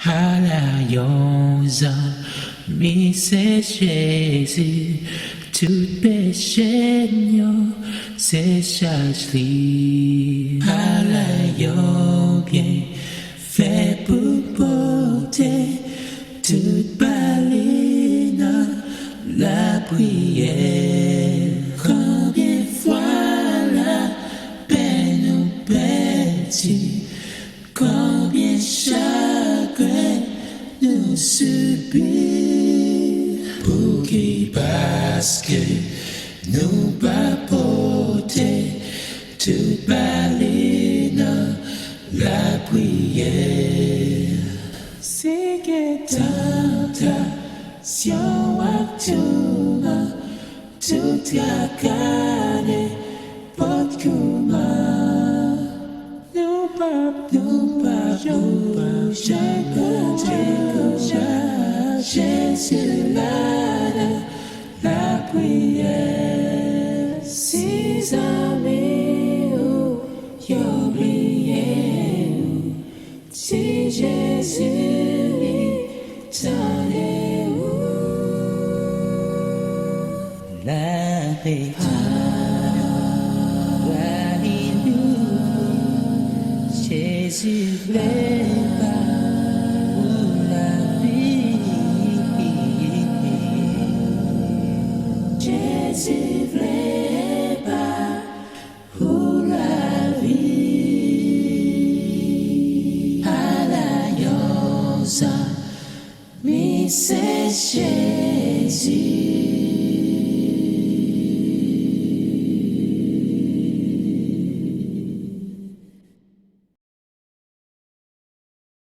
Alléluia, mi c'est Jésus, tout péché c'est chargé. Alléluia, bien fait pour porter toute baline la prière. Combien de fois la peine nous perdit, combien chagrin nous subit, pour qui parce que nous pas porter toute baline la prière. C'est que tentation actuellement tout la carne porte comment nous pas Jésus la prière. Si amis ou oublié, si Jésus t'en est où la paix. Jésus voulait pas pour la vie. Jésus voulait pas pour la vie. Alléluia, mi c'est Jésus.